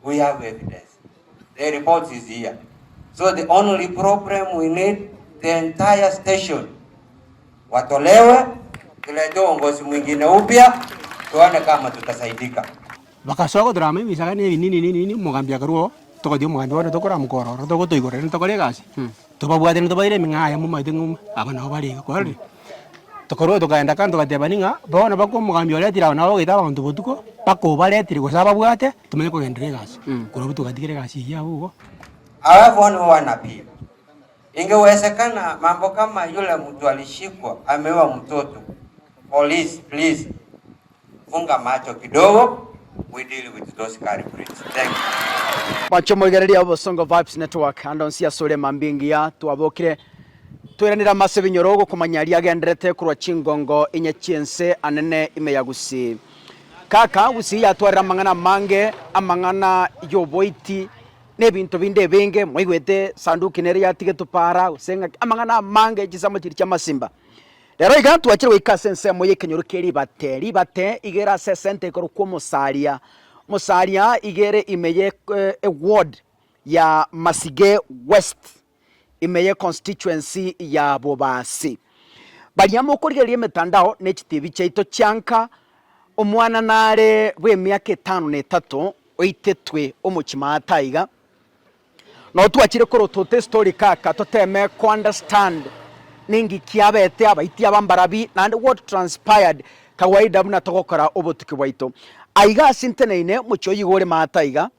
We have evidence. The report is here. So the only problem we need the entire station watolewe, tulete uongozi mwingine upya, tuone kama tutasaidika. Bakasoko drama misaka ni nini mugambia karuo tokodio mugambi wana tokora mukoro toko toigore ntokore gasi tobabwate ntobaire mingaya mu maitengu abana bali kwari tokoro tokaenda kanto katebaninga bona bako mugambi ole tira na ogita abantu botuko bako baletire gusaba bwate tumenye kugendere gasi kurobu tukatigire gasi ya huko alafu wana pia ingewezekana mambo kama yule mtu alishikwa ameua mtoto. Police, please funga macho kidogo. We deal with those culprits. Thank you. Macho moigereria Bosongo Vibes Network andonsia sole mambingia tuabokire tweranira masebe nyorogo kumanyaria agenderete kurwa chingongo inye chiense anene imeyagusi kaka gusi yatwara mangana mange amangana yoboiti nebintu binde benge moigwete sanduku nere yatige tupara usenga amangana mange gisamo kiri cyamasimba rero igantu akiri wikasense moye kenyurukeri bate igera 60 ko musaria igere imeye ward ya Masige West imeye constituency ya Bobasi banyamo kurigerie metandao n'ekitibi cyaito cyanka omwana nare bwe myaka 5 oitetwe omukima taiga no twakire ko rotote story kaka toteme ku understand ningi kiabete abaiti abambarabi and what transpired kawaida buna tokokora obotuki bwaito aiga sinteneine mucho yigore mataiga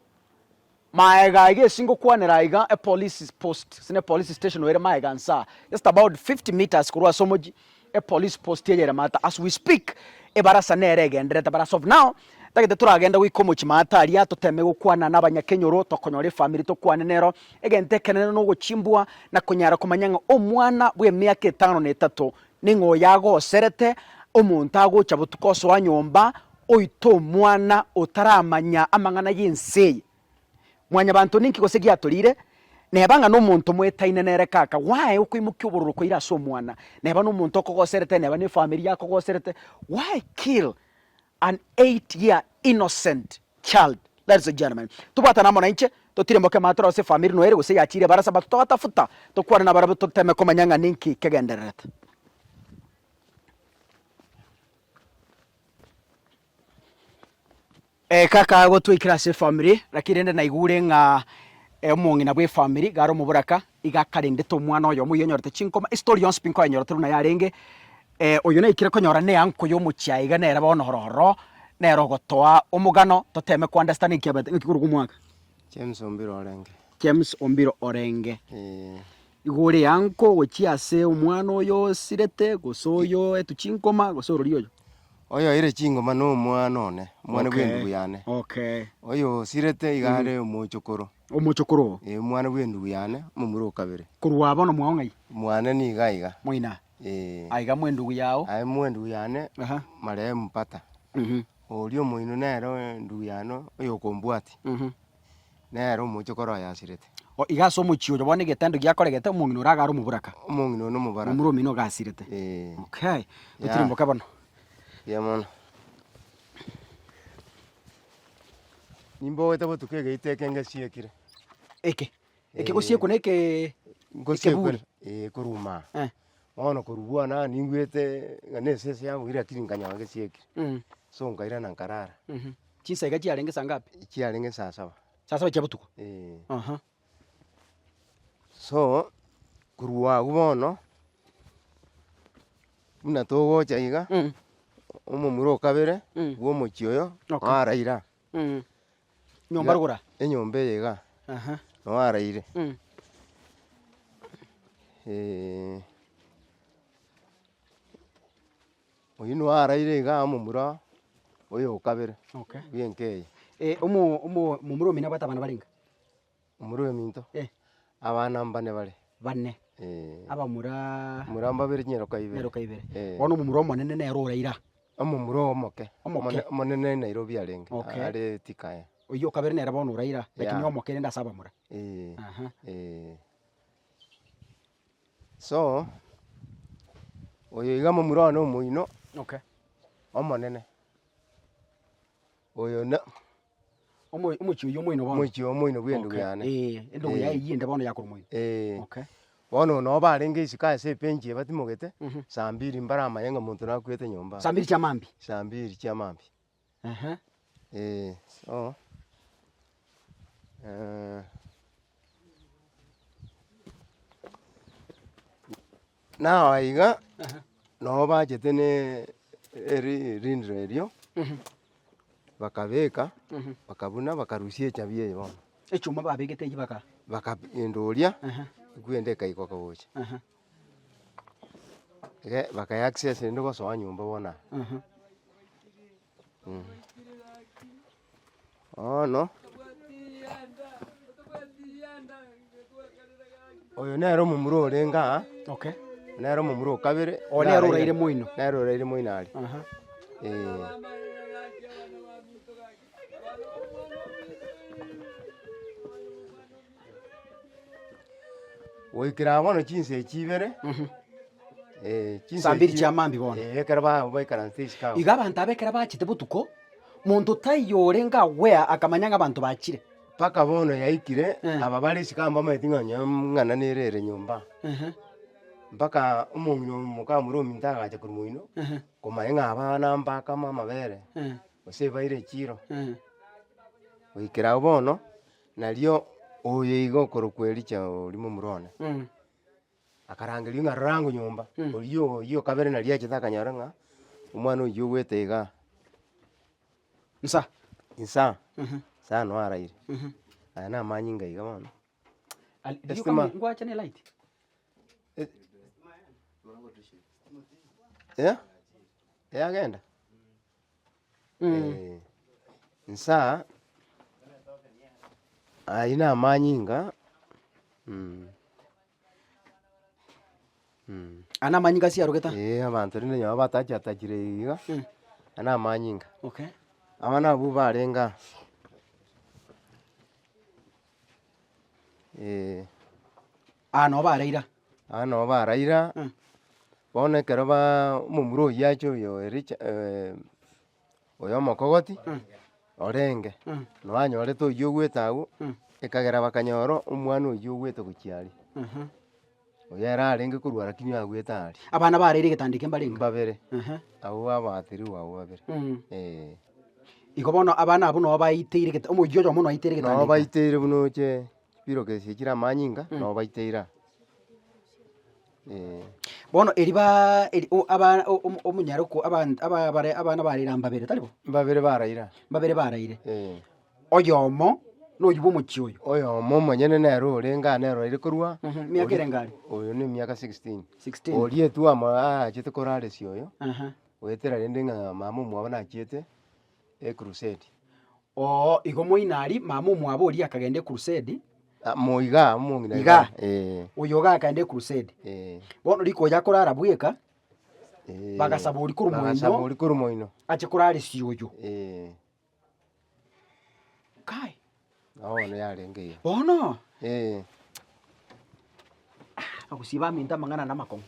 maega ige singo kwanera aiga a police post sine police station where maega nsa just about 50 meters kurwa somoji a police post yera mata as we speak e barasa nere gendreta barasa of now tagete turagenda wikomo chimatari atoteme gukwana n'abanyakenyoro tokonyore family tokwana nero egente kenene no guchimbwa na kunyara kumanyanga omwana bwe myaka 5 ningo yago serete omuntu agocha butukoso wa nyomba oito mwana otaramanya amangana yinse mwanya bantu ninki gosegi atorire nebanga no muntu mwetaine nere kaka why ukwimuka ubururu ko iraso mwana neba no muntu okogoserete neba ni family yako goserete why kill an 8-year innocent child? Ladies and gentlemen, tubata na mwananchi totire mboke matoro se family no ere gose yakire barasa batu batafuta tokwana na barabu toteme ko manyanga ninki kegenderete kaka gotwikira se family rakirende na igure nga omongi na bwe family garo muburaka igakarinde to mwana oyo muyenyorete chinkoma story on spinko yenyorete runa yarenge oyo na ikire konyora ne anko yo muchaiga na era bono hororo na ero gotoa omugano toteme ku understand ikibete ngikuru kumwaka James Ombiro Orenge igure yanko gochiase omwana oyo sirete gosoyo etuchinkoma gosoro oyo ire chingoma no mwana one mwana bwendu yane oyo sirete igare omochokoro mwana bwendu yane mumuro kabere kurwa bono mwangai mwana ni gaiga moina aiga mwendu yao ai mwendu yane mare mpata olio moino nero ndu yano oyo kombwati nero omochokoro yasirete igaso muchio jabone getendo gyakoregete omongino ragaro muburaka omongino no mubaraka omuro mino gasirete utirimboka bono yamona nimbo wetabo tukege itekenge siekire eke gosieko neke gosieko kuruma ono kurubua na ningwete ngane sese yangu ira kiringanya wange siekire so ngaira na nkarara chisa igachi arenge sangapi chiarenge saa 7 chabutuko so kurua gubono muna togo chaiga omomuro kabere gwo mochioyo araira nyomba rugura enyombe yega no araire oyu no araire ga omomuro oyo kabere bienkeye omomuro mina bata bana baringa omuro minto abana mbane bane abamura muramba bere nyero kaibere wono omomuro monene nero uraira omomuro omoke monene Nairobi arenge are tikaye oyo kabere nera bono uraira lakini omoke nenda saba mura so oyo igamo muro no muino omonene oyo na Umuchiyo moino bono. Umuchiyo moino bwendu yane. Endo ya yinde bono yakuru moino. Okay. Bono no barenge isika ese penji batimogete. Saa 2 mbara mayenga muntu nakwete nyumba. Saa 2 cha mambi. Saa 2 cha mambi. So. Now aiga no bajete ne rinrerio bakabeka bakabuna bakarusie chabie bono echuma babegete yibaka bakapindulia gwende kaiko kawoche baka access ndo ko so nyumba bona oh no oyo nero mumuro orenga okay nero mumuro kabere o nero raire moino ari Woikira bono chinse chibere chinse Saa 2 cha mambi bono karaba boikara ntishika iga abantu abekera bachite butuko muntu tayore nga wea akamanyanga abantu bachire paka bono yaikire aba bari shikamba metinganya ngana nerere nyumba mpaka umuntu mukamuro mintaga aje kurumuino komayenga abana mpaka mama bere ose baire chiro woikira bono nalio oye igo korokweri cha ulimo murone akarangerio ngarango nyumba oliyo kabere nalia chitaka nyaranga umwana uyu wetega insa no araire ana manyinga iga bono estima ngwacha ne light agenda insa aina manyinga ana manyinga si arugeta abantu rinde nyaba batachire iga ana manyinga okay abana bu barenga ano baraira bone keraba mumuro yacho yo ericha oyo mokogoti orenge no anyore to yugwetagu ekagera bakanyoro umwana uyu gwete gukiari oyera arenge kurwara kinyo agwetari abana barere getandike mbarenga babere abo babatiri wawo babere iko bono abana abo no bayiteire geta umujojo muno ayiteire getandike no bayiteire buno che biro ke sikira manyinga no bayiteira bono eriba abana omunyaruko abana barira babere talibo babere baraire oyomo no yubo muchiyo oyomo monyene nero orenga nero iri kurwa miaka irengari oyo ni miaka 16 orie tu ama achite korale sioyo wetera rende nga mamu mwabana achite crusade igo moinari mamu mwabo oria akagende crusade moiga mungina uyo gakande crusade bono riko yakorara bweka bagasaburi kurumoino ache kurari sioyo kai no yarengeye bono akusiba minta mangana na makong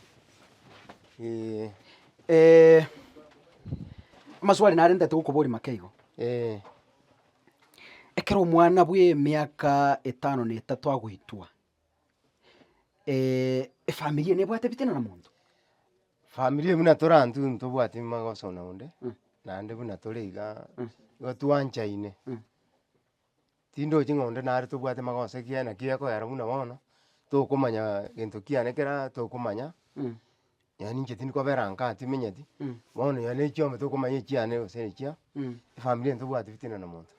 maswali narenda tukubori makeigo ekero omwana bwe miaka 5 na 3 agwitwa efamilia nebwate bitena na muntu familia muna torantu ntobwate magoso na unde nande buna toreiga gotwanchaine tindo chingonde nare tobwate magoso kiana kiako yara buna bono tokomanya gento kiane kera tokomanya yani nche tini kwa beranka atimenyeti bono yani chome tokomanya kiane osene kia familia ntobwate bitena na muntu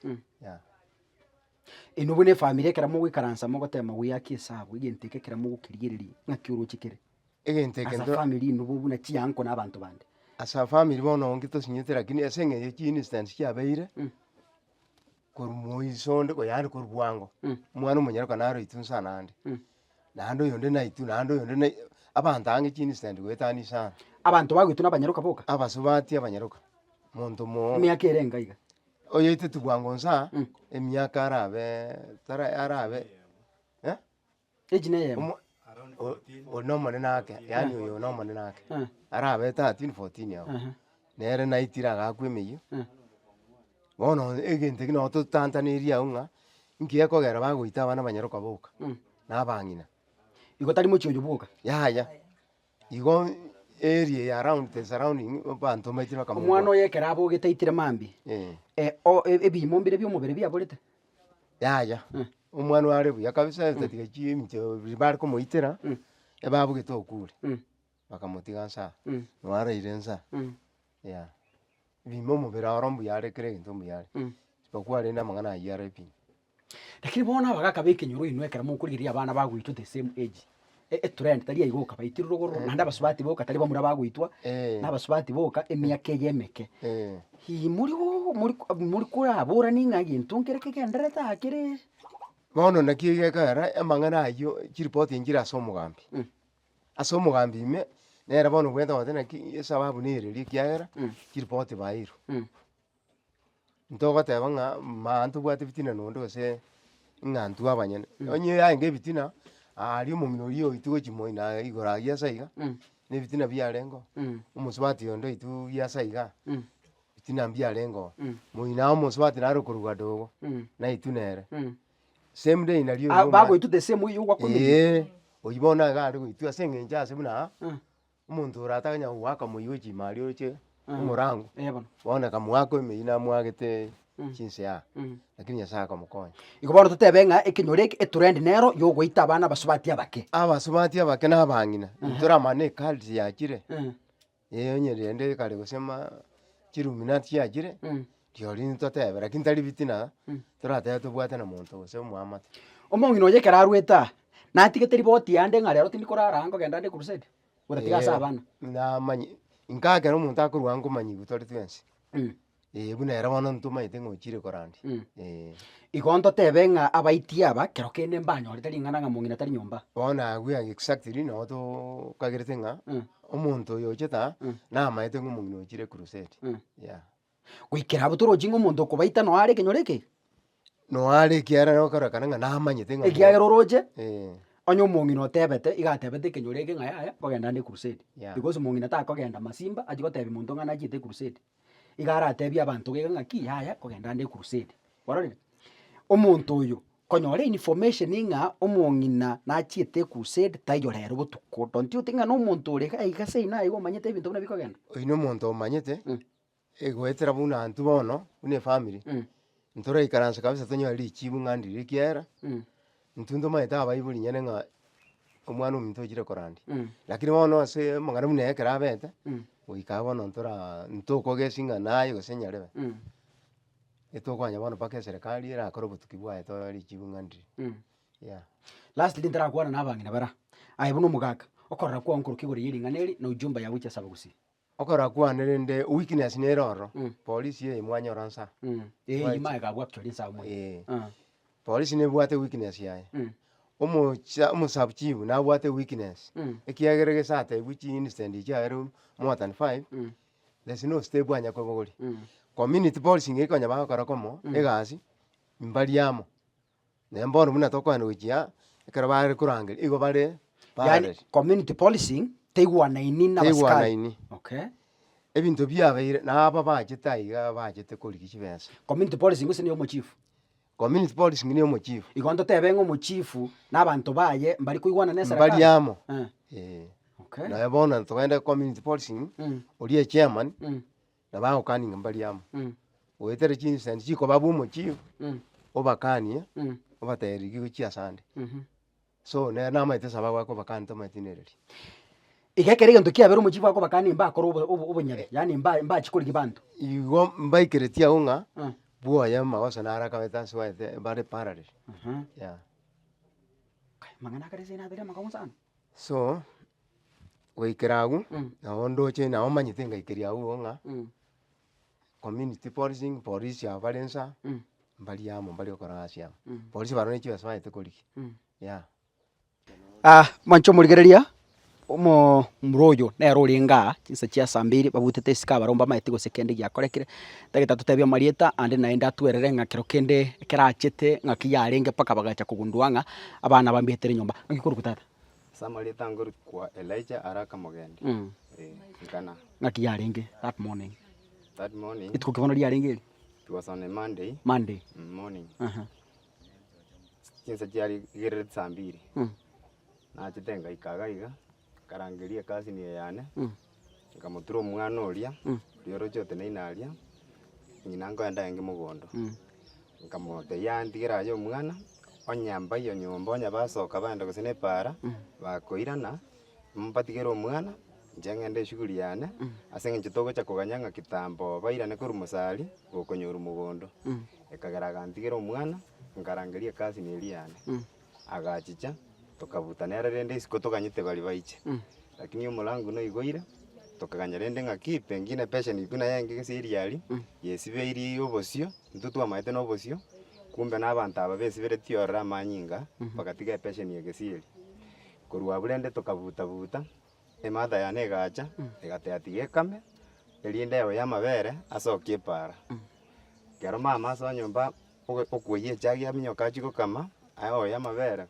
inubune familia kera mu wikaransa mo gotema wiyaki esabu igenteke kera mu gukirigiriri ngakiuru chikere egenteke ndo family nubu buna chiyanko nabantu bande asa family bono ngito sinyete lakini esenge ye instance kya beire korumoisonde ko yandi korwango mwana munyaruka naro itunsa nande nando yonde na itu nando yonde na abantu ange instance gwetani sana abantu bagwituna abanyaruka boka abasubati abanyaruka muntu mo miaka erenga iga oyo ite tugwangonza emyaka arabe ejine ye no mone nake yani oyo no mone nake arabe 13 14 yawo nere naitira gakwemeyo bono egente kino tutantaniria unga nkiye kogera bagoita abana banyaroka boka na bang'ina igotari mochi oyo boka yaya igo area ya around the surrounding bantu maitire bakamuga omwana oyekera abogete aitire mambi ebimo mbire byomobere biaborete yaya omwana ware buya kabisa tatiga chimicho bari komoitera ebabugete okure bakamotiga nsa nwareire nsa ya bimo mobere orombu yare kere gento muyare sipokuwa renda mangana yare pi lakini bona bagakabeke nyoro inwekera mukurigiria abana bagwitu the same age trend tari aigoka baitiruro goro nanda basubati boka tari bamura bagwitwa n'abasubati boka emyaka yemeke hi muri kurabura ninga gintu nkereke gendereta akire bono nakigekara amangana ayo kiripoti ngira asomugambi asomugambi ime nera bono gwenda watena ki sababu nireri kiagera kiripoti bairo ntogoteba ng'a mantu bwate bitina nondo se ng'antu abanyene onye yange bitina ari omong'ina oria oitu gochimoina igora giasaiga ne bitina biarengo omusubati yondo itu giasaiga bitina biarengo moina omusubati naro koruga dogo na itu nere same day nario bagwitu the same way ugwa komeye oyibona gari goitu ase ng'encha ase buna omonto orataganya gwaka moiwe chimari oche omorango bona kamwako emeina mwagete chinsea lakini nyasaka mukonya igoboro tutebe ng'a ekinyoreke etrend nero yogoita abana basubati abake n'abang'ina ntoramane culture yakire onyerende kare gosema chiruminati yakire tiori ntotebe lakini tari bitina toratebe tobwate na monto gose omwamate omong'ina oyekera arweta natigete riboti yande ng'a rero tindikorara nkogenda nde crusade uratiga abana namanyi nkagera omonto akorwa nkomanyigu tori twensi buna era bono ntomaite ng'ochire korandi igo ntotebe ng'a abaiti aba kero kende mbanyorete ring'ana ng'a mong'ina tari nyomba bono agwe exactly no tokagerete ng'a omonto oyo ocheta namaete ng'omong'ina ochire crusade goikera abo torochi ng'omonto okobaita noare ekenyoreke noare ekiara nokorokana ng'a namanyete ng'a ekiagera oroche onye omong'ina otebete igatebete ekenyoreke ng'a yaya kogenda nde crusade because omong'ina takogenda masimba achi gotebi monto ng'ana achiete crusade iga aratebia abanto gega ng'aki yaya kogenda nde crusade warorire omonto oyo konyora information ng'a omong'ina nachiete crusade taiyo rero botuko don't you think ng'a na omonto ore iga sei na igo omanyete ebinto buna bikogenda oino omonto omanyete egoetera buna antu bono buna efamily ntoraikaransa kabisa tonyora richibu ng'andire ekiera ntunto maete abaibori nyene ng'a omwana ominto ochire korandi lakini bono ase amang'ana buna ekera abete goika bono ntokogesi ng'a naye gose nyarebe etokoanya bono mpaka eserekari erakora obotuki bwaye richibu ng'andire lastly ntarakwana na abang'ina bara aye buna omogaka okorora kwa nkoroki igoro ya ering'ana eri na ujumba yawe chiasaba gusi okorora kwanere nde weakness nere ororo polisi mwanyora nsa imae gabwa actually nsa mwe polisi nebwate weakness yaye omusubchief nabwate weakness ekiagere gesate which instant ichiagere more than 5 there's no step anya kogori community policy ngikonya bagokora komo egasi mbariamo nembono buna tokwana gochia ekara bare kurangeri igo bare yani community policing teigwanaini na basikari okay ebinto byabeire naba bacheta iga bachete koriki chibesa community policing gose niyo mochief community policing niyo mochief igondo tebe ngo mochief n'abantu baye mbari kuigwana nesa mbariamo okay na yabona tugenda community policing ori chairman na bago kaninga mbariamo oetere chinsen chiko babu mochief obakania obateri gigo chiasande so na maite sababu ko bakani to matinereri igekere gento kiabero mochief ako bakani mba koro obonyare yani mba chikori gibantu igo mbaikeretia unga buoya magosa nara kabeta swete bare parare mangana kare sina dere makamosana so weikeragu na ondo che na omanyite ngaikeria unga community policing police ya valensa mbali amo mbali okorasia police barone chiwa swete koriki mancho murigereria omo mroyo nero ringa chinsa chia sambiri babutete sika baromba maite go sekende gyakorekire tageta tutebia marieta ande naenda twerere ngakero kende kerachete ngakiyarenge paka bagacha kugundwanga abana bambihetere nyomba ngikuru kutata samarieta nguru kwa Elijah araka mogende ngana ngakiyarenge that morning it ituko kibono ryarenge It was on a Monday. Monday. Morning. Aha. Chiari gerere saa 2. Nachitenga ikagaiga karangeria kazi ni yane. Nkamuturo mwana uria. Rioro chote na inaria. Nyina ngoenda engi mugondo. Nkamote yandigira yo mwana. Onyamba yo nyomba onya basoka banda gusene para. Bakoirana. Mpatigero omwana njengende shughuli yane asenge chitogo cha kuganyanga kitambo bairane kuri musali gukonyora mugondo ekagaraga ntigero omwana ngarangeria kazi ni eliane agachicha tukavuta nera rende isiko tuganyite bali baiche lakini umulangu no igoira tukaganya rende ngaki pengine pesha ni kuna yange gesiri yali yesibe iri obosio ntutu amaite no obosio kumbe n'abantu aba bese beretiora manyinga bakatiga pesha ni gesiri kurwa burende tukavuta ematha ya negacha egateatige kame eliende yo ya mabere asokie para kero mama so nyomba okuye chagi aminyoka chiko kama ayo ya mabere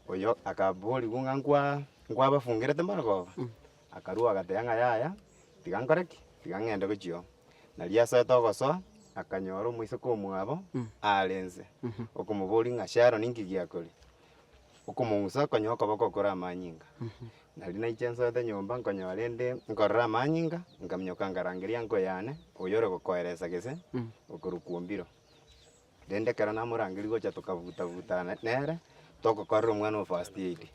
oyo akabori gunga ngwa bafungirete marago akarua agateanga yaya tigankoreki tigangende gochio na ria so togoso akanyoro mwiso ko mwabo alenze okumubori ngasharo ninki giakori okumusa kanyoko bakokora amanyinga nali na ichenso de nyomba nkonyo rende nkorra amanyinga nkamnyoka ngarangeria nko yane oyore gokoeresa gese okurukumbiro rende kera namurangiri gocha tukavuta nere tokokorra omwana o first aid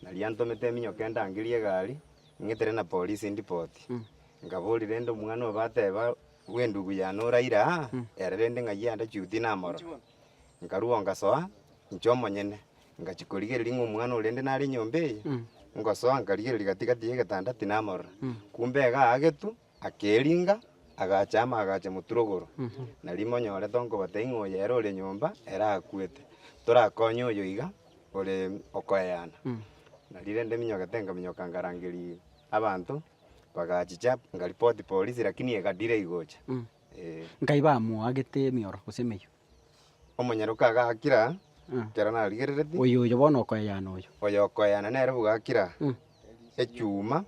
nali antomete minyoka ndangirie gari ngitere na police depot ngabori rende omwana obateba wendugu yanoraira rende ngayanda chuti namoro nkaruo ngasoa nchomonyene ngachikorigereria omwana orende nari nyombe ngosoa nkarigereria gatigati yegetandati namoro kumbe agetu akeringa agachama agacha muturogoro nari monyore tonko batengo yero ore nyomba era akwete torakonyo yo iga ore okoyana nari rende minyoka tenga minyoka ngarangeri abantu bagachicha ngaripoti polisi lakini egadire igocha nkaiba muagete mioro gosemeyo omonyeroka agakira kera narigerereti oyo bono okoyana oyo okoyana nere bugakira echuma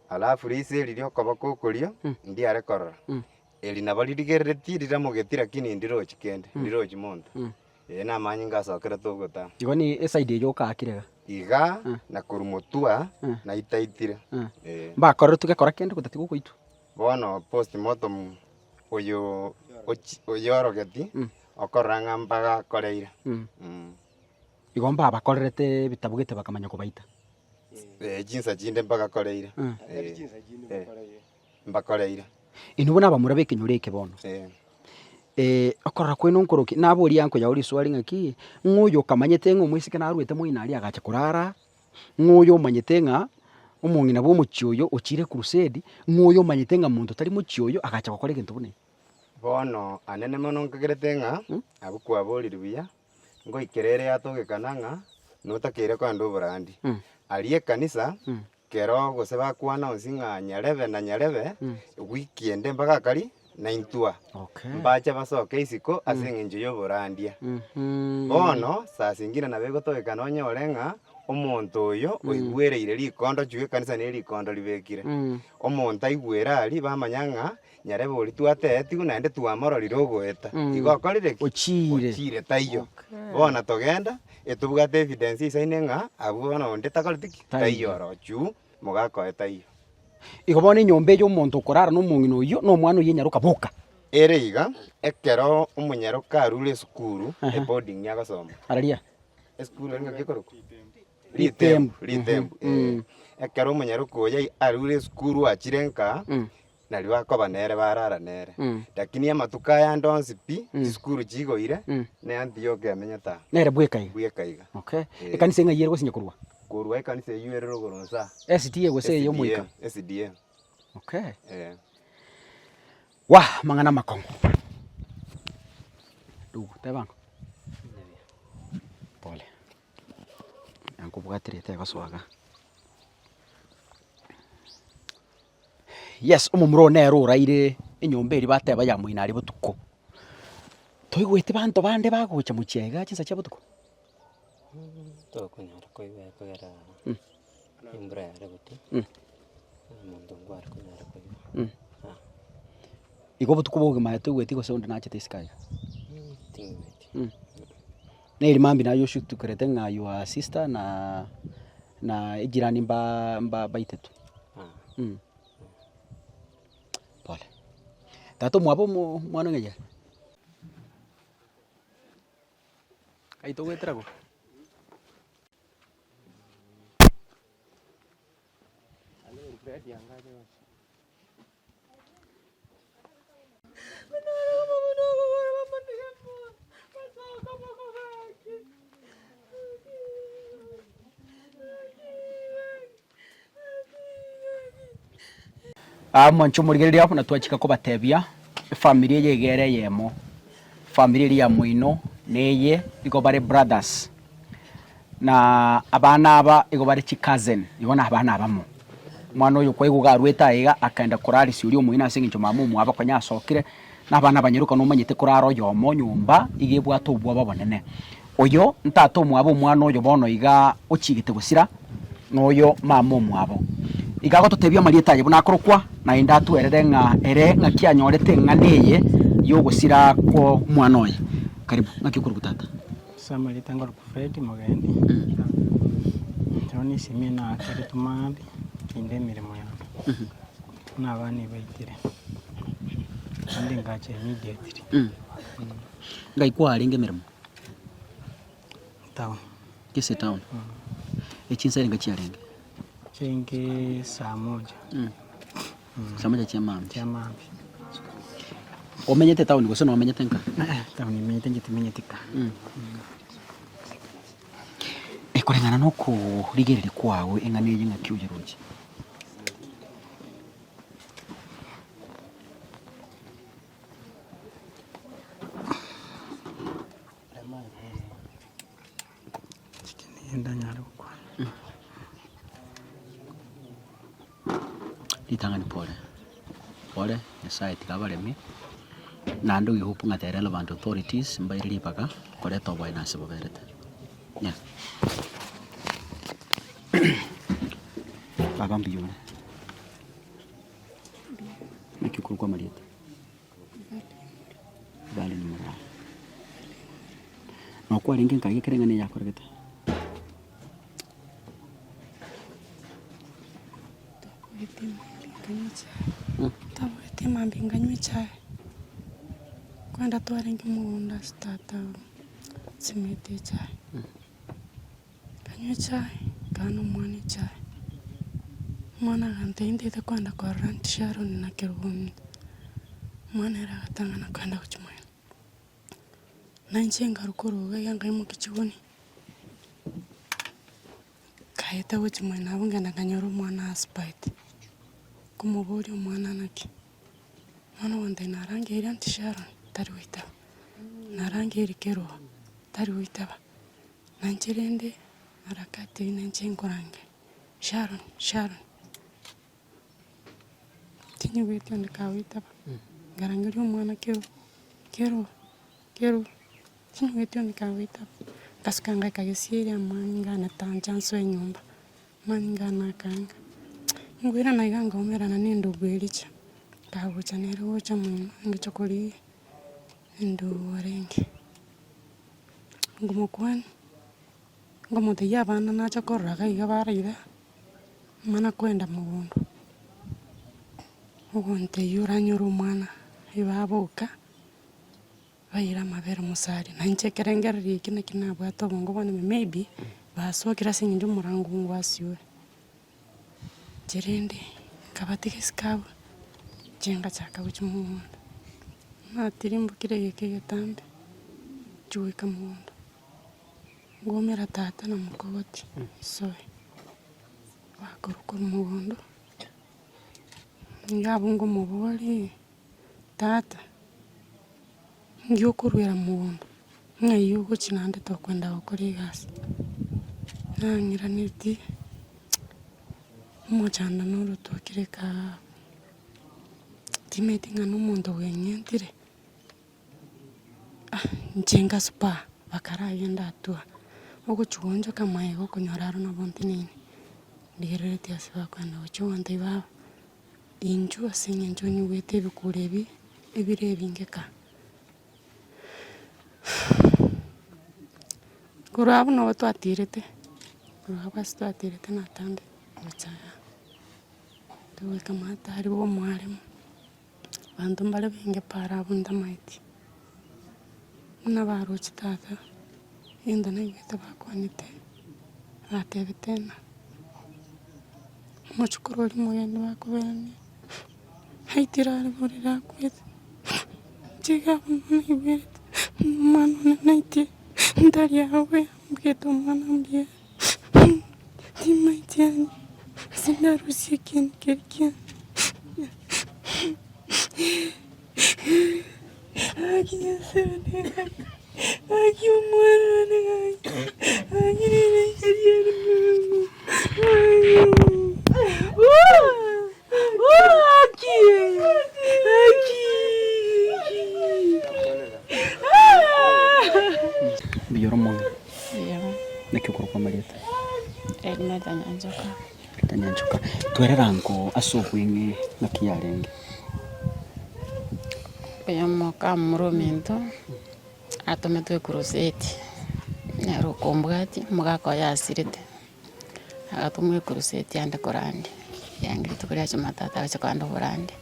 alafu rise lirio koboko korio ndiare korora eli nabaririgerereti riramugeти lakini ndirochi kende ndirochi monto na manyi ngasokera togota igoni esaidi yo kakirega iga na kurumotua na itaitire mbakora tugekora kende gutati gukuitu bono postmortem oyo oyorogeti okoranga mbaga koreira igomba abakorerete bitabugete bakamanya kubaita jinsa jinde mbaga koreira mbakoreira inubo nabamura bekinyureke bono okorora kwino nkoroki nabori yanko yauri swali ngaki nguyo kamanyete ng'omwisike naruete moinari agacha kurara nguyo manyete nga omong'ina bwo mochioyo ochire crusade nguyo manyete nga muntu tari mochioyo agacha gukora kintu bune bono anene mono nkagerete nga abukwa bori ruya ngo ikerere atogekana nga notakire kwa ndo brandi alie kanisa kero gose bakwana onsinga nyarebe na nyarebe weekend mpaka kari na intua mbacha basoke isiko asenge njuyo borandia bono saa singine na bego togekana onyorenga omonto oyo oigwereire rikondo chuge kanisa ne rikondo libekire omonto aigwera ali bamanyanga nyarebe oli twateti naende twamororire ogoeta igokorire ochire taiyo bona togenda etubugate evidence isaine nga abona onde takoritiki taiyo rochu mugakoeta iyo igo bona nyombe yo muntu korara no mungino yo no mwana yenyaruka boka ere iga ekero omunyaruka arure skuru e boarding yagasoma araria skuru nga kikoruko litembu ekero omunyaruka oya arure skuru achirenka nari bakoba nere barara nere lakini amatuka ya ndonsi pi skuru chigoire ne Antioch amenyata nere bwekaiga okay ekanisa nga yero gosinya kurwa kurwa ekanisa yuerero goronsa SDA gose yo muika SDA okay wa mangana makongo du tebango pole yanko bwatirete gaswaga yes omumuro nero raire enyomberi bateba ya muinari butuko toigwete banto bande bagocha muchega chinsa cha butuko tokunyara koiwe kogera imbra yare buti mundu ngwara kunyara koiwe iko butuko boge maheto gweti go sonda na chete sky na ili mambi na yoshu tukurete nga your sister na ejirani mba itetu pole tato mwabo mwana ngeja kaito gwetera go mwancho murigereria hapo na twachika ko batebia familia yegere yemo familia ya Muino neye iko bare brothers na abana aba iko bare cousin ibona abana abamo mwana uyu kwa igugarweta iga akaenda kurari ciurio Muino asinginjo mamu aba kwanya asokire na abana banyiruka no manyite kuraro yomo nyumba igebwa tubwa babonene uyo ntato mwabo mwana uyu bono iga uchigite gusira noyo mamu mwabo igago tutebia marieta yebo nakorokwa na inda tuerere nga ere nga kianyorete nga neye yo gusira ko mwana oye karibu ngakikuru gutata Samuel Tangor Fred Mugendi Tony Simina kare tumambi kinde mirimo yange nabani baitire ndi ngache immediately ngaikwa aringe mirimo town kise town echinsa ngachi aringe chingi saa moja saa moja cha mambi omenyete town go sono omenyete nka town imenyete ngitimenyetika ekorengana no ku rigerere kwawe engane yinga kyujeruji ndanyaro kwa litangani pole ya tikabaremi na ndo ihupu ngate relevant authorities mbairiri paka koreto boy na sebo berete ya baba mbiyone nikikuru kwa marieta bali ni mara no kwa ringi nkage kerengane yakoregete Tawete mambinganywe chai kwenda twarengi munda stata simete chai kanywe chai kano mwana chai mwana gantende kwenda kwa rant Sharon na kiruni mwana era gatangana kwenda kuchumaya nanjenga rukuru yanga mu kichigoni kaita kuchumaya nabunga nakanyoro mwana aspite kumuburi umwana naki mwana wande narangi iri anti Sharon tari wita narangi iri kero tari wita nanchirende arakati nanchengorange Sharon tinyi wita ndikawita garangiri umwana kero tinyi wita ndikawita kaskanga kagesiri amanga na tanjanso enyumba manga nakanga ngwira na iganga umera na nindo gwiricha kabucha nero ucha mu ngichokoli ndo warengi ngumukwan ngumuti yabana nacha korraga igabara ida mana kwenda mugondo ugonte yuranyuru mwana ibabuka bayira mabere musari nanche kerengereri kina kinabwato bongo bone maybe basokira singinjo murangu ngwasiwe Jerende kabatike skabu jenga chaka uchimundo na tirimbo kirege kegetambe juwe kamundo ngomera tata na mukoboti soe wakorukuru mugondo ngabungo muboli tata ngyokurwera mugondo ngayugo chinande tokwenda okorigasi nangira niti mojana nuru tokireka timeti ngano mundo wenyentire njenga spa bakara yenda atua ogo chuonjo kama ego konyoraro na bontinini ndirete asiba kwanda ochuonde ba inju asinyenjo ni wete bikurebi ebire ebingeka kurabo no twatirete kurabo twatirete natande obuchaya tuweka mata hari bo mwalimu bantu mbale benge para abunda maiti una baruchi tata inda na igete bakwanite ratebe tena muchukuru oli muyeni bakubeni haitirare burira kwete chiga mwibete mwana naiti ndari yawe mbweto mwana mbye di maiti yani sinarusi ken kerken Aki nasane aki umwana ngai aki ni kariere mungu aki biyoro monge Iyo. nakikuru kwa marieta Elina Tanyanjoka. Tanyanjoka twererango asubwinge nakiyarenge Peyamoka muruminto atometwe kuruseti narukombwati mugako yasirite agatumwe kuruseti ande korandi yangiri tukuria chumatata gacha kwando borandi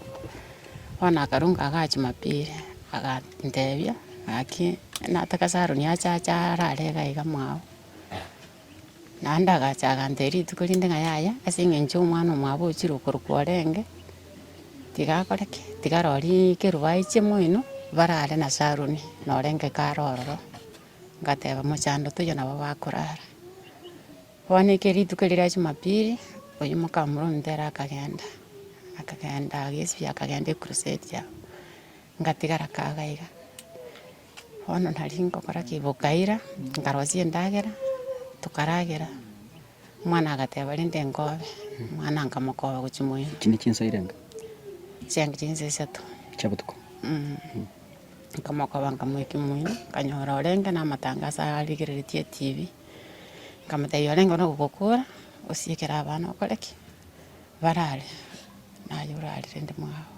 ona akarunga agacha mapire agantebia aki nataka saruni acha ararega iga mwao nanda gacha aganteri tukulinde ngayaya asinge ncho mwana mwabo chiro kororenge tigakoreke tigarori kerubai chemwino barare na saruni norenge karororo ngateba muchando tuyo nabo bakurara bone keritu kerira chumapiri oyu mukamuro ndera akagenda agesi akagenda crusade ya ngatigara kagaiga ono ntaringo kora kibukaira ngarosie ndagera tukaragera mwana agateba rinde ngobe mwana nkamukoba guchimoyo kini kinsairanga Siang jinsi satu. chabutuko Nkamukoba nkamwiki mwino kanyora orenga na matangasa aligiritie TV nkamutei orenga no gukura usiekera abana okoreki barare na yurari rinde mwao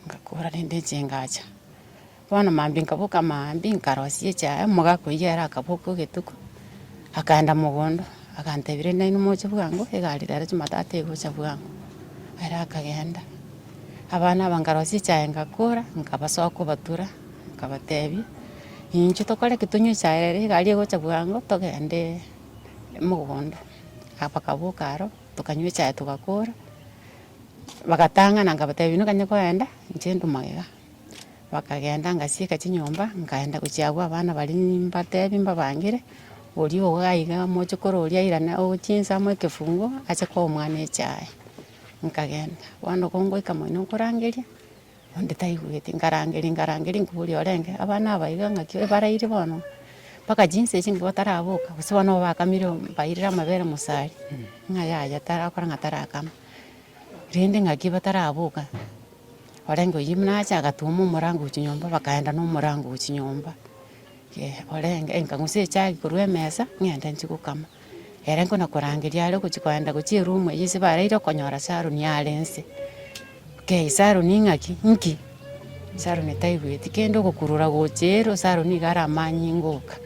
ngakura rinde jingacha bona mambi nkabuka mambi nkarosie cha mugako yera akabuko gituko akaenda mugondo akantebire naino mocho bwango egari dara chumatate gocha bwango era akagenda abana bangarosi chaye ngakura nkabasoko batura nkabatebi incho tokore kitunyo chaye gari gocha bwango togende mugondo apakabukaro tukanywe chaye tugakura bagatanga nangabatebi nukanye kwenda nchendo magega bakagenda ngasika chinyomba ngaenda kuchiagwa abana bali mbatebi mbabangire oli ogaiga mocho koro oli airana ochinsa mo kefungo acha ko mwana chaye nkagenda wano kongo ikamwino kurangeria onde taigwete ngarangeri nkubuli orenge abana abaiga ngakyo baraire bono paka jinse chingi batarabuka usibona bakamiro bairira mabere musari ngaya tarakora ngatarakama rinde ngaki batarabuka orengo yimnacha agatumu murango chinyomba bakaenda no murango chinyomba orenge enkanguse chagi kurwe mesa ngenda nchikukama erengo na kurangeria ale kuchikwenda kuchi room yisi baraire konyora saruni alense ke saruni ngaki nki saruni taigweti kendo gukurura gochero saruni gara manyingoka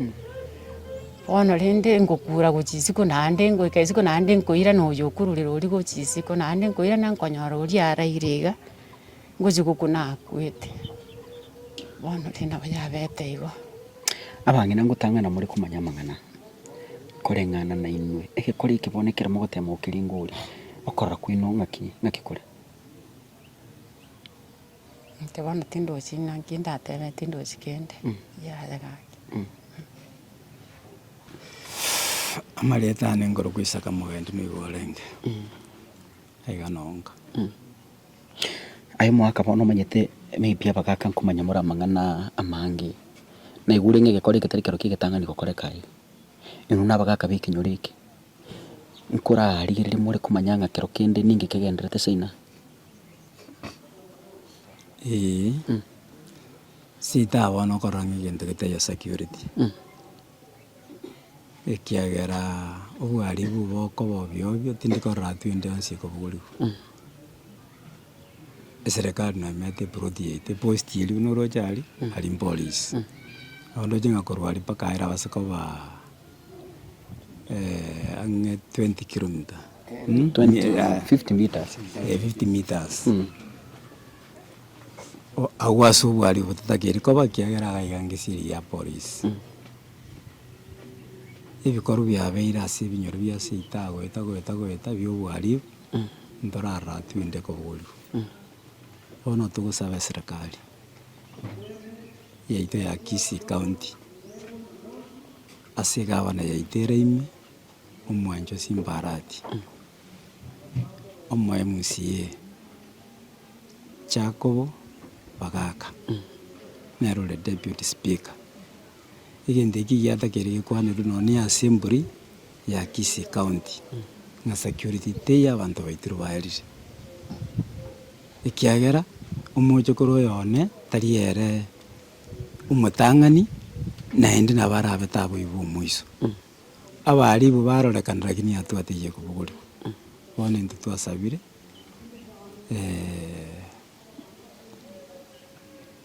ono rinde ngukura guchisiko nande ngo ikesiko nande ngoira no yokururira uri guchisiko nande ngoira nankonyora uri arairega ngujigukuna kwete ono rinda bayabete igo abange nangutangana muri kumanyamangana korengana na inwe ekekore ikibonekera mu gutema ukiringuri okorra kwino ngakikore tebona tindo china kinda tebe tindo chikende ya daga amaleta nengoro kwisaka mugende nigorenge aiga nonga ayo mwaka bono manyete maybe abagaka nkumanya muri amangana amangi na igure ngegekore kitari kero kigetangani gukore kai ino nabagaka bikinyorike nkora rigirire muri kumanyanga kero kende ninge kegenderete saina sita wano korangi gento ya security ekiagera obwari buboko bobyo tindi koratu inde ansiko buri serikali na mete protect post ili unoro chali ali police ondo jenga korwali paka era basako ba ange 20 km 50 meters 50 meters o awasu wali butakiri ko bakiagera gaigangisiri ya police ibikorwa byabeira ase binyoro bya sita gweta byobwari ndorara twinde ko bulu ono tugusaba serikali yaito ya Kisii County ase gavana yaitere ime omwanjo Simbarati omo MCA Jacob Bagaka nerole deputy speaker igende giyathakereye kwanira none assembly ya Kisii County na security te abantu baituru baerire ikiagera umujo koro yone tariere umutangani naende nabarabe tabo ibu muiso abari bo barorekanira kini atwatiye kubuguri bone ndu twasabire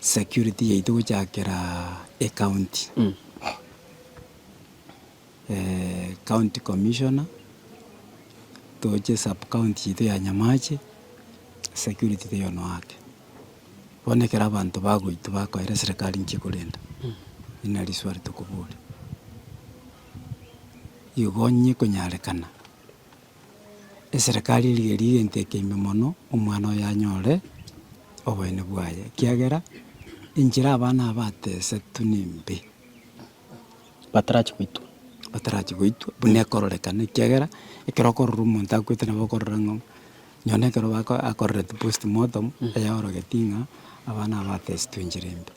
security yaitu guchakira county county commissioner toje sub county itu ya Nyamache security te yono ake bonekera abantu bagoitu bakoire serikali nchikulinda inali swali tukubule yugonye kunyarekana serikali ligeri enteke imemono omwana yanyore obwene bwaye kiagera injira abana batese tunimbe batarachi kwitu bune kororekana kiagera ikirokoro umuntu akwite na bokorrango nyone kero bako akorre post mortem ayahoro getinga abana batese tunjirembe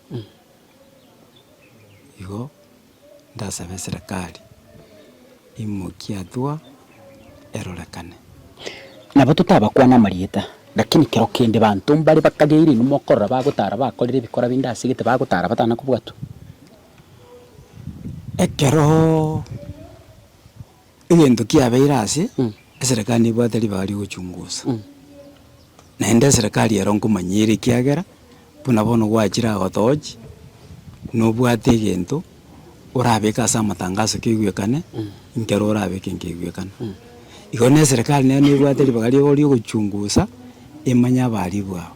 igo ndasaba serikali imukia erorekane nabo tutabakwana marieta lakini kero kende bantu mbali bakageiri numokorra bagutara bakorire bikora bindasigite bagutara batana kubwatu ekero igendo kiabeirase serikali ibwatari bari guchunguza naende serikali erongo manyiri kiagera buna bono gwachira gotoji nobwate egento orabeka asa amatangazo kigwekane inkero orabeka nkigwekane igo ne serikali ne ibwatari bari bori guchunguza emanya bari bwao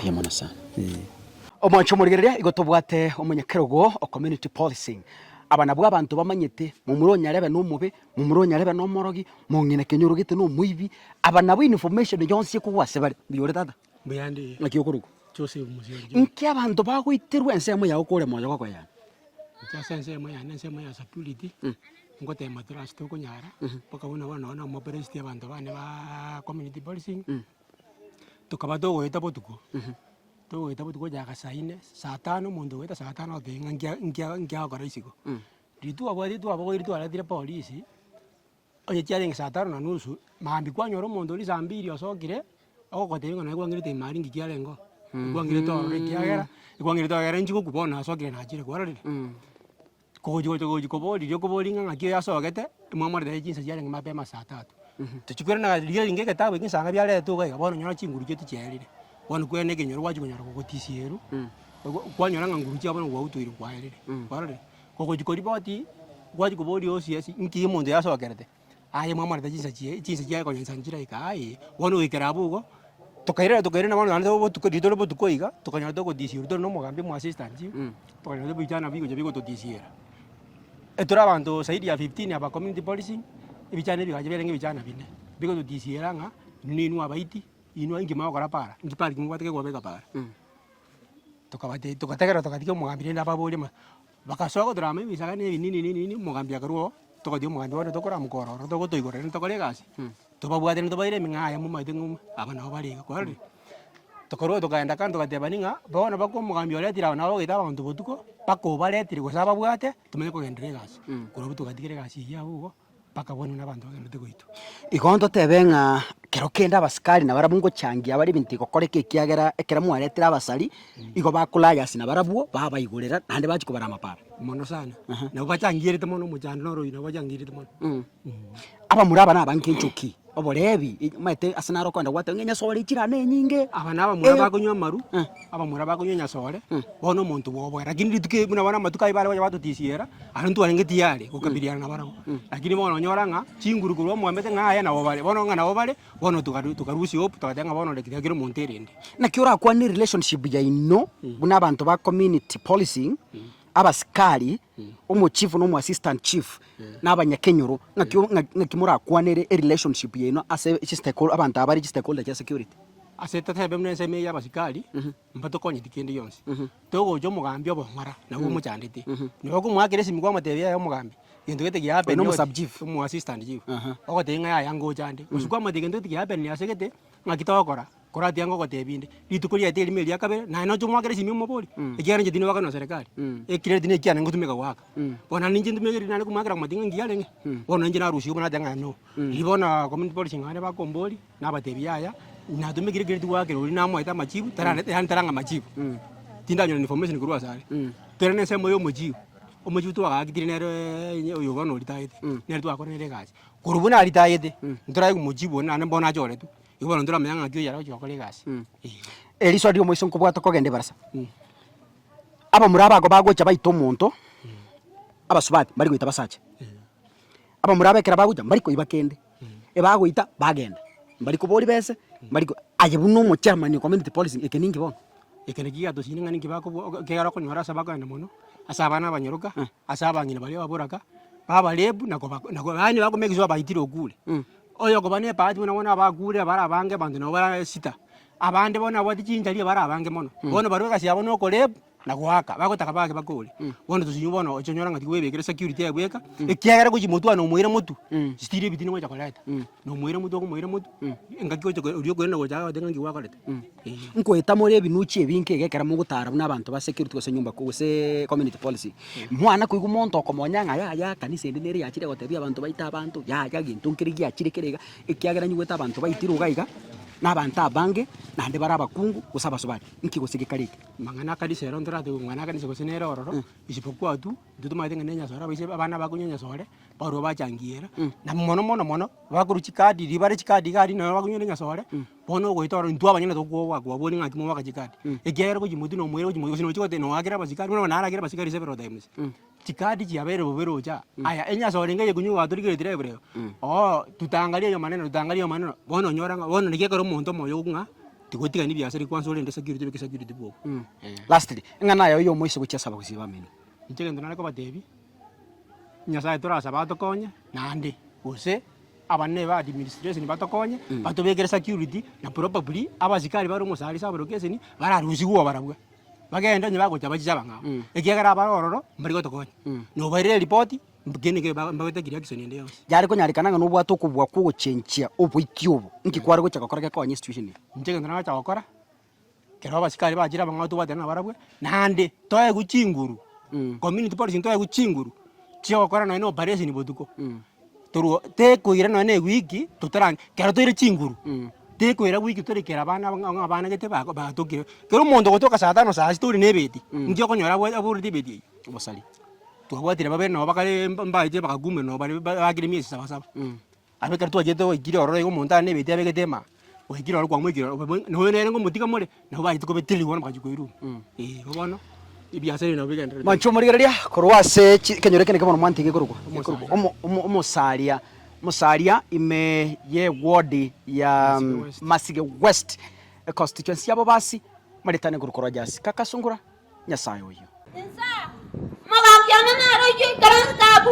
yamona sana omwancho murigereria igo tobwate omunyakerogo o community policing abana bwa abantu bamanyete mu muronya rebe no mube mu muronya rebe no morogi mu ngine kenyoro gite no muibi abana bwa information yonse ko wase bari biyore tata Mbuyandi. nakiokurugo Chose umuziyo. inki abantu bagwiterwa ensemo yawo kore moyo goko yana Sense moya security. Ngote matras to kunyara. Poka una wana mo president abantu bane ba community policing. Tukaba to weta botuko. To weta botuko jaga saine saa 5 mundu weta saa 5 de ngia ko raisiko. Ritu abo ritu ala dire polisi. Oye chiaring saa 5 na nusu maambi kwa nyoro mundu ni saa 2 osokire. Ako kote ngona kwa ngirite mari ngikiarengo. Kwa ngirite to kiagera. Kwa ngirite to nchiko kubona asokire na chire kwa rire. Koboli ng'ang'aki yasogete mwamorete jinsi yarenga mapema saa 3 tuchukure na liyo linge ketabu kinsanga byale tuga bono nyora chinguru cyo ticherire bono kwene kenyoro waji kunyara kugotisieru kwanyora nganguru cyo bono gwautuire kwaerire kwarire kogojikori boti waji kuboli osiesi nki mundu yasogerete aye mwamorete jinsi yaye konyensa njira ikai bono ikerabugo tukaire na bono nando botukoditoro botukoiga tukanyara tugodisieru to no mugambi mu assistant tukanyara bijana bigo je bigo todisiera etura abantu zaidi ya 15 aba community policing ibichane bigaje berenge bichana bine bigo tudisiera nga ninu abaiti inu ingi makora para ingi pali kimwateke kwa beka para tukategera tukatike mugambire ndababole ma bakasoga drama bisaka ni nini mugambia karuo tukadio mugambi wano tokora mukoro tokotoigore ntokore gasi tobabwate ntobaire mingaya mu maitengu abana bali kwari tokoro tokaenda kanto katebaninga bona bako mugambi ole tira na ogita abantu botuko pako baletire gusaba bwate tumenye ko gendere gasi kuro tukatigire gasi ya ugo paka bona nabantu bagende goito igondo tebenga kero kenda abasikari na barabungo changia bari binti gokoreke kiagera ekera mwaretira abasari igo bakulaya sina barabuo babayigurira nande bachi kubara mapara mono sana na bachangire temono muchando no roino bachangire temono aba muraba nabanke nchuki oborebi maite asanaro kwanda gwate ngenya sore ikirane nyinge aba naba muraba kunywa maru aba muraba kunywa nyasore bono muntu bobo lakini tuke muna matuka ibale watu tisiera arantu arengeti yale kukabiliana na barabo lakini bono nyoranga chinguruguru mwambete ngaya na obale bono ngana obale bono tukarusi op tukatenga bono lekigiro monterende na kiora kwa ni relationship ya ino buna abantu ba community policing abasikari omo chief no mo assistant chief n'abanyakenyoro ngakimura kwanere relationship yeno ase stakeholder abantu abari stakeholder ya security aseta thebe mnese me yabasikari mbato konye dikende yonse togo jo mugambi obongara na wo muchandite niho kumwakire simigwa matebya yo mugambi yendo gete yape no sub chief mo assistant chief ogotenga ya yango chande usukwa matigendo tiyape ni asegete ngakitokora korati yango gotebinde litukuria teli meli yakabere na no tumwakire simi moboli ekiyana njidini waka no serikali ekire dine ekiyana ngotumeka waka bona ninje ndumegeri nane kumwakira matinga ngiyalenge bona nje na rushi bona tanga no ibona community policy ngane ba komboli na batebiyaya na tumegiri giri tuwakire uri na moita machibu taranga machibu tinda nyo information kurwa sare terene semo yo mojibu omojibu twagakitire nero yo bono ritaite nero twakorere gazi kurubuna ritaite ntorai mojibu na mbona jore tu ibona ndura mayanga kyo yaro chokole gasi eliso ndio moiso nkobwata kogende barasa aba muraba go bagocha baito muntu abasubati bari goita basache aba muraba kera bagocha bari ko ibakende ebagoita bagenda bari ko boli bese bari ko aje buno mo chairman community policy ekeningi bono ekenegiga to sininga ningi bako kegara ko nyora sabaka ende mono asabana banyoruka asabangine bali baboraka baba lebu nako bani bako mekizo baitiro kule oyo kobane paati bona bagure bara bange bantu no bara sita abande bona bati chinjali bara bange mono bona baro kasi abono koleb na kuhaka bagotaka bage bakole bona tusinyubona ochonyora ngati webekere security yabweka ekiagera kuchi mutu ano muire mutu stiri bitini moja koleta no muire mutu ko muire mutu ngaki ocho uriyo kwenda gocha denga ngi wakoleta nko etamore binuchi ebinke gekera mugutara n'abantu ba security kose nyumba ko se community policy mwana kuigu monto komonyanga ya kanisa ndinere yakire gotebia abantu baita abantu ya gintu nkirigi yakire kerega ekiagera nyugweta abantu baitiru gaiga n'abantu abange nande baraba kungu kusaba sobali nkigosege karike mangana kanisa ero ndora tu mwana kanisa kosenera ororo isipokuwa tu ndutuma tenga nenya sora bise abana bakunyenya sore baro bachangiera na mono bakuru chikadi ribare chikadi gari na bakunyenya sore bono goitora ntu abanyana to kwa boni ngaki mo bakachikadi egera ko jimutu no mwero jimutu sino chikote no agira basikari no naragira basikari several times chikadi chiabere bobero cha aya enya sore ngeye kunyu waturikire direbre tutangalia yo maneno bono nyoranga bono nikekero muntu moyo kunga tikotika ni biasari kwanza ole ndesa security beke security bo lastly ngana yo moise gucha saba kusiba mino ntege ndonale ko batebi nyasaye tora saba to konye nande ose abanne ba administration batokonye batobegere security na probably abazikari bari musali saba location bararuzi kuwa barabwa bagenda nye bagocha bachichaba ngabo ekigera barororo mbari gotokonye no bare report mbugene ke mbagete kiria kisonende yose yari ko nyarikananga no bwato kubwa ko guchenchia obwikyobo nkikwari go chakakora ko anye situation ntege ndana cha gukora kero abasikari bajira bangatu badana barabwe nande toye guchinguru community policy toye guchinguru chyo gukora no operation boduko turu te kuira no ne wiki tutarang kero toire chinguru te kuira wiki tore kera abana gete ba tokire kero mondo gotoka saa 5 saa story nebeti ngyo konyora aburi tibeti bosali tuwatira babe no bakale mbaje bakagume no bari bagire miezi saba abe kertu ajete wigire ororo ngo monta nebeti abegete ma wigire ororo kwa mwigire no nere ngo mutika more no baje tukobeteli wona bakajikoiru bono ibiasere no bigenda mancho murigereria korwase kenyoreke ne kamono mwantige koruko musalia ime ye ward ya Masige West constituency yabo basi maritane kurukora jasi kakasungura nyasayo yo Magampiana na rojo karanta